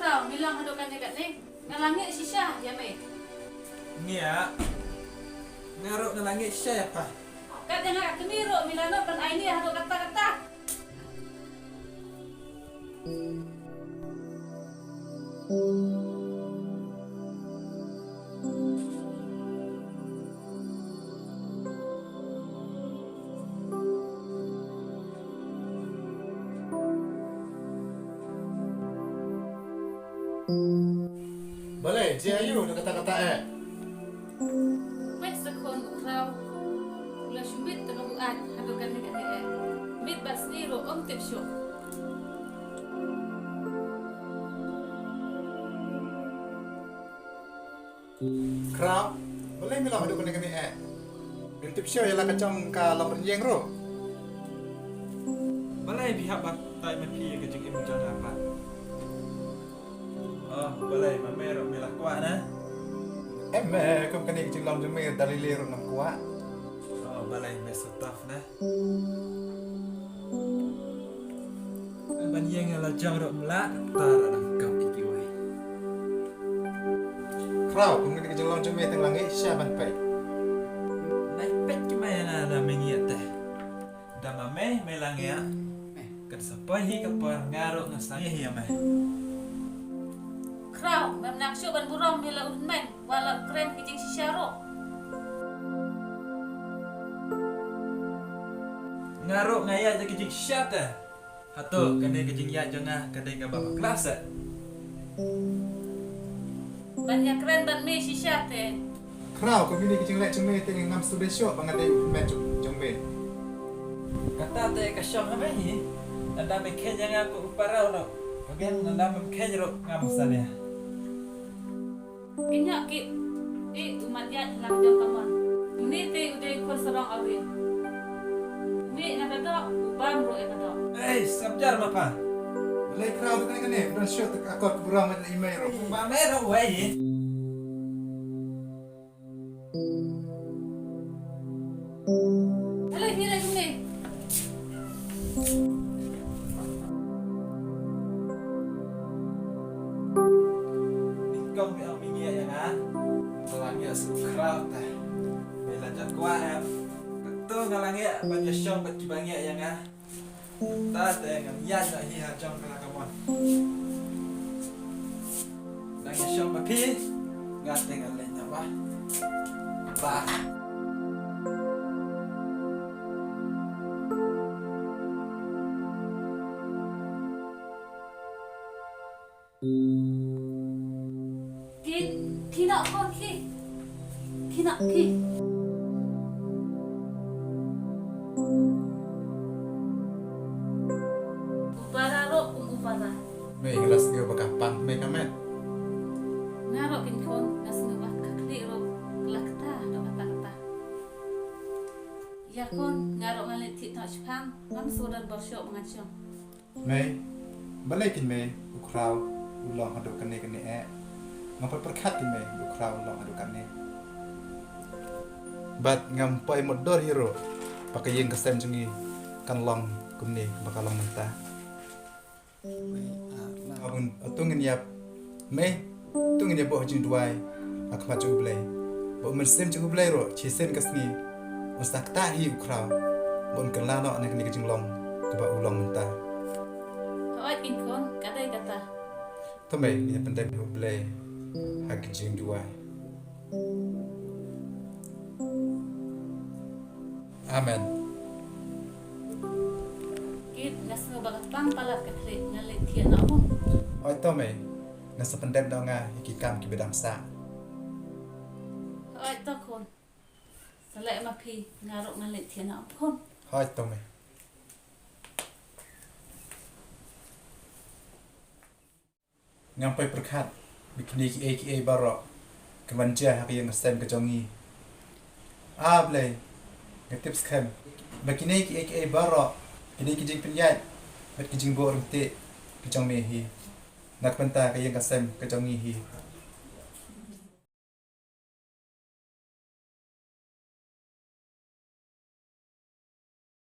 Kau bilang hadukan dekat ni. Ngalangit si Syah, ya me. Ngia. Ngaruk ngalangit Syah apa? Kat jangan kemiruk milano pan ai ni haduk kata-kata. Boleh, dia ayu nak kata-kata Wait sekon ukraw. Ula shumit tengah buat hadukan dekat ni. Mit bas ni ro om tip show. Krau, boleh bilang ada kena kena Yung tip show ialah kacang ka lambat yang ro. Balai pihak batai mepi ke jeng ibu jangan apa. Oh, balai mamerok milah kuat na. Kum kena kacang lam jemir dari lero nak kuat. Oh, balai mesotaf na. Ban yang ala jang rok melak tar anak kau iki wai. Krau, kum kena kacang lam jemir teng langit syaban pai. Nai pet ki mai na mengiat teh. Dama meh melang ya. Kan sampai hi kapar ngaruk ngasang ya meh. Kraw, memang show ban burong mila unmen walau keren kijing si Syaro. Ngaruk ngaya jadi kijing syat dah. Hatu kena kijing ya jengah kena ke bapak kelas dah. Banyak keren ban me si Syate. Krau, kum kena kacang lek jemir teng ngam sudah show pangadai men jemir. Kata teh kasyong apa ni? Nanda meken yang aku uparau no. Bagian nanda meken rok ngamusannya. Kinyak ki umat ya lang jam kaman. Ini te udah ikut serang awin. Mi nak ada ubam ro ada. Eh, sabjar apa? Boleh krau tu kena kena dan show tek akor keburang macam email ro. Mamero wei. Helai hilai ni. Kau biar minyak ya kan? Ngalangnya sukrau teh. Bela jak kuat ya. Betul ngalangnya banyak syong bat kibangnya ya kan? Tak teh ngamnya nak hiha jong kala kawan. Nangnya syong bapi. Ngate ngalenya bah. Bah. Ki nak kon ki. Ki nak ki. Upara ro upara. Mei gelas ge bakapan mei kamet. Ngarok kin kon ngasnu bat kakli ro lakta do kata-kata. Ya kon ngarok ngalit ti tak chpang ngam sodan borsho mangachong. Mei, boleh kin mei ukrau ulang aduk kene kene Ngapa perkat kin mei ukrau ulang aduk kene. Bat ngampai modor hero pakai yang kesem jungi kan long kumni bakal long mentah. Abun atungin yap mei tungin yap boh jing duai ak maju blai. Bo mersem jing blai ro chisen kasni ustak ta hi ukrau bon kelano nek ni jing long ke ba ulang mentah. Kawat kin kon kadai kata. Tomei ni pandai blai hak jing duai. Amen. Kit ngasnu bagat pang palat kakli ngalit tian amo. Oi tomei nasa pandai donga ikikam ki bedang sa. Kawat to kon. Salai mapi ngarok ngalit tian amo kon. Hoi tomei. Ngampai perkat bikini ki barok kemanjah hak yang sem kejongi. Blai tips kan bikini ki barok ini kijing penyat bet kijing bo rente kejong mehi nak penta kaya kasem kejongi hi